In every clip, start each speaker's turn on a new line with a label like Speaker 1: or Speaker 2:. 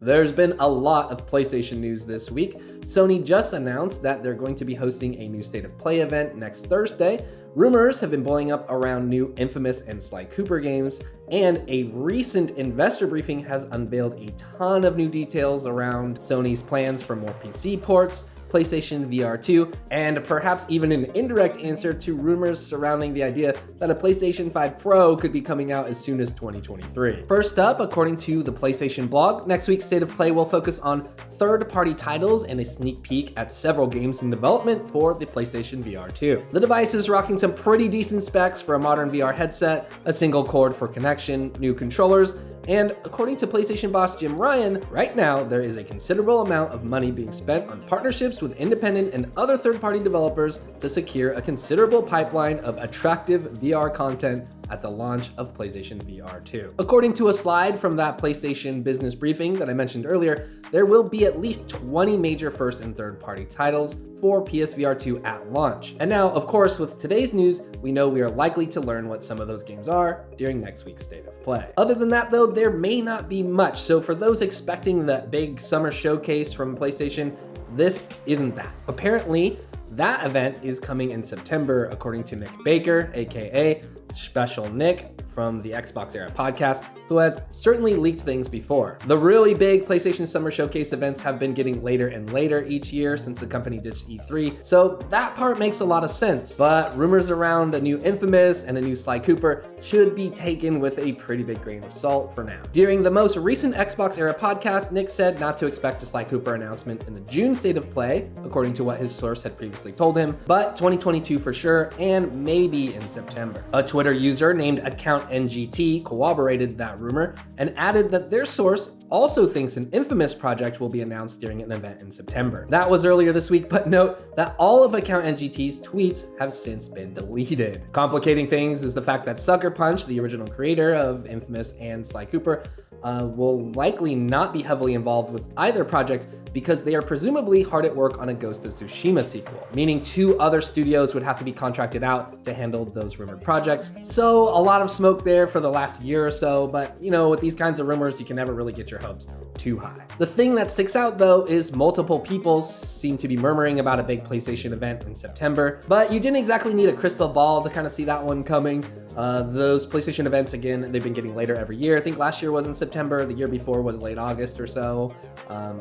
Speaker 1: There's been a lot of PlayStation news this week. Sony just announced that they're going to be hosting a new State of Play event next Thursday. Rumors have been blowing up around new Infamous and Sly Cooper games, and a recent investor briefing has unveiled a ton of new details around Sony's plans for more PC ports, PlayStation VR 2, and perhaps even an indirect answer to rumors surrounding the idea that a PlayStation 5 Pro could be coming out as soon as 2023. First up, according to the PlayStation blog, next week's State of Play will focus on third-party titles and a sneak peek at several games in development for the PlayStation VR 2. The device is rocking some pretty decent specs for a modern VR headset, a single cord for connection, new controllers, and according to PlayStation boss Jim Ryan, right now there is a considerable amount of money being spent on partnerships with independent and other third-party developers to secure a considerable pipeline of attractive VR content at the launch of PlayStation VR 2. According to a slide from that PlayStation business briefing that I mentioned earlier, there will be at least 20 major first and third-party titles for PSVR 2 at launch. And now, of course, with today's news, we know we are likely to learn what some of those games are during next week's State of Play. Other than that, though, there may not be much. So for those expecting that big summer showcase from PlayStation, this isn't that. Apparently, that event is coming in September, according to Nick Baker, aka Special Nick from the Xbox Era podcast, who has certainly leaked things before. The really big PlayStation Summer Showcase events have been getting later and later each year since the company ditched E3, so that part makes a lot of sense. But rumors around a new Infamous and a new Sly Cooper should be taken with a pretty big grain of salt for now. During the most recent Xbox Era podcast, Nick said not to expect a Sly Cooper announcement in the June State of Play, according to what his source had previously told him, but 2022 for sure, and maybe in September. A Twitter user named AccountNGT corroborated that rumor and added that their source also thinks an Infamous project will be announced during an event in September. That was earlier this week, but note that all of AccountNGT's tweets have since been deleted. Complicating things is the fact that Sucker Punch, the original creator of Infamous and Sly Cooper, will likely not be heavily involved with either project because they are presumably hard at work on a Ghost of Tsushima sequel, meaning 2 other studios would have to be contracted out to handle those rumored projects. So a lot of smoke there for the last year or so, but you know, with these kinds of rumors, you can never really get your hopes too high. The thing that sticks out though is multiple people seem to be murmuring about a big PlayStation event in September, but you didn't exactly need a crystal ball to kind of see that one coming. Those PlayStation events, again, they've been getting later every year. I think last year was in September, the year before was late August or so.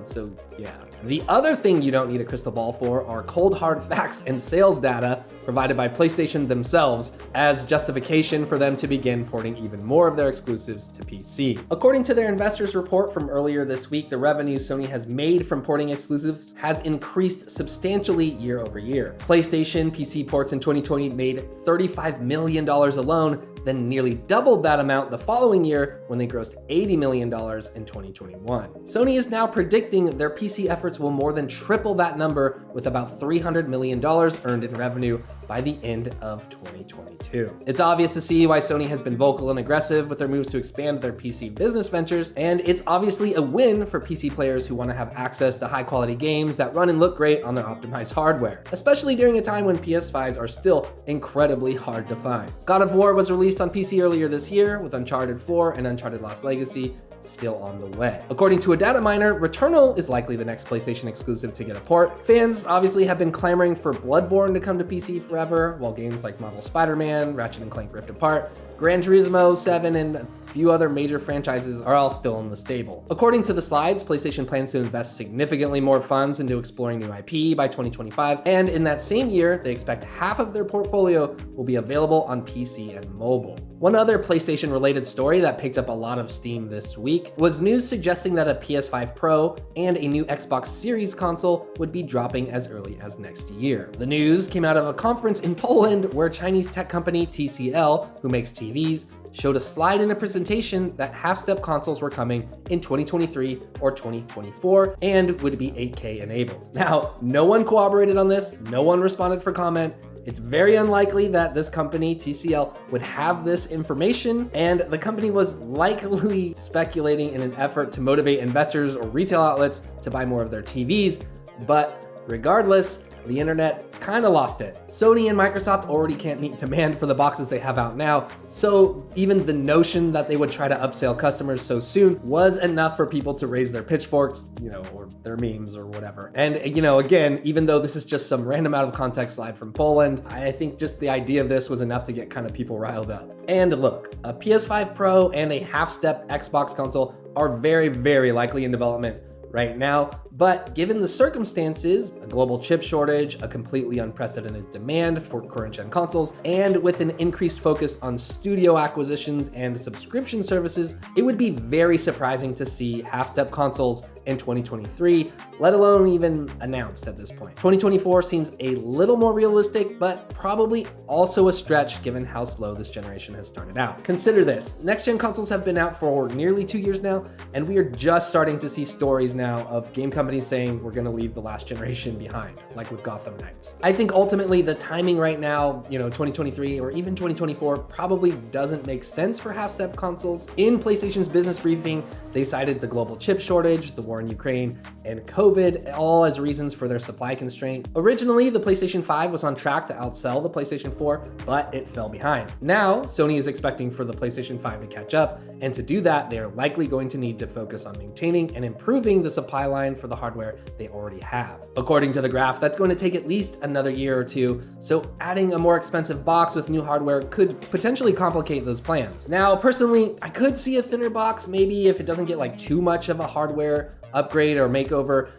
Speaker 1: So yeah. The other thing you don't need a crystal ball for are cold hard facts and sales data provided by PlayStation themselves as justification for them to begin porting even more of their exclusives to PC. According to their investors report from earlier this week, the revenue Sony has made from porting exclusives has increased substantially year over year. PlayStation PC ports in 2020 made $35 million alone, then nearly doubled that amount the following year when they grossed $80 million in 2021. Sony is now predicting their PC efforts will more than triple that number with about $300 million earned in revenue by the end of 2022. It's obvious to see why Sony has been vocal and aggressive with their moves to expand their PC business ventures, and it's obviously a win for PC players who want to have access to high-quality games that run and look great on their optimized hardware, especially during a time when PS5s are still incredibly hard to find. God of War was released on PC earlier this year, with Uncharted 4 and Uncharted Lost Legacy still on the way. According to a data miner, Returnal is likely the next PlayStation exclusive to get a port. Fans obviously have been clamoring for Bloodborne to come to PC forever, while games like Marvel Spider-Man, Ratchet & Clank Rift Apart, Gran Turismo 7, and a few other major franchises are all still in the stable. According to the slides, PlayStation plans to invest significantly more funds into exploring new IP by 2025, and in that same year, they expect half of their portfolio will be available on PC and mobile. One other PlayStation-related story that picked up a lot of steam this week was news suggesting that a PS5 Pro and a new Xbox Series console would be dropping as early as next year. The news came out of a conference in Poland where Chinese tech company TCL, who makes TVs, showed a slide in a presentation that half-step consoles were coming in 2023 or 2024 and would be 8K enabled. Now, no one corroborated on this, no one responded for comment. It's very unlikely that this company, TCL, would have this information, and the company was likely speculating in an effort to motivate investors or retail outlets to buy more of their TVs. But regardless, the internet kind of lost it. Sony and Microsoft already can't meet demand for the boxes they have out now, so even the notion that they would try to upsell customers so soon was enough for people to raise their pitchforks, or their memes or whatever. And again, even though this is just some random out of context slide from Poland, I think just the idea of this was enough to get kind of people riled up. And look, a PS5 Pro and a half-step Xbox console are very, very likely in development right now, but given the circumstances, a global chip shortage, a completely unprecedented demand for current-gen consoles, and with an increased focus on studio acquisitions and subscription services, it would be very surprising to see half-step consoles in 2023, let alone even announced at this point. 2024 seems a little more realistic, but probably also a stretch given how slow this generation has started out. Consider this, next-gen consoles have been out for nearly 2 years now, and we are just starting to see stories now of game companies saying we're gonna leave the last generation behind, like with Gotham Knights. I think ultimately the timing right now, 2023 or even 2024 probably doesn't make sense for half-step consoles. In PlayStation's business briefing, they cited the global chip shortage, the war in Ukraine, and COVID, all as reasons for their supply constraint. Originally, the PlayStation 5 was on track to outsell the PlayStation 4, but it fell behind. Now, Sony is expecting for the PlayStation 5 to catch up, and to do that, they are likely going to need to focus on maintaining and improving the supply line for the hardware they already have. According to the graph, that's going to take at least another year or two, so adding a more expensive box with new hardware could potentially complicate those plans. Now, personally, I could see a thinner box, maybe if it doesn't get like too much of a hardware upgrade or makeover,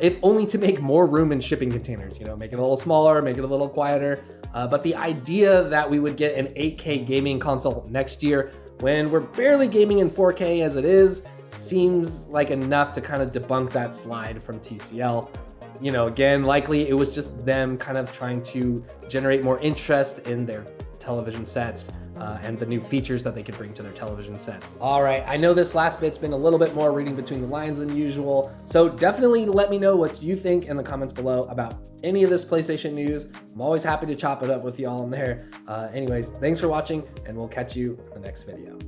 Speaker 1: if only to make more room in shipping containers, make it a little smaller, make it a little quieter. But the idea that we would get an 8K gaming console next year when we're barely gaming in 4K as it is, seems like enough to kind of debunk that slide from TCL. Again, likely it was just them kind of trying to generate more interest in their television sets and the new features that they could bring to their television sets. All right, I know this last bit's been a little bit more reading between the lines than usual, so definitely let me know what you think in the comments below about any of this PlayStation news. I'm always happy to chop it up with y'all in there. Anyways, thanks for watching, and we'll catch you in the next video.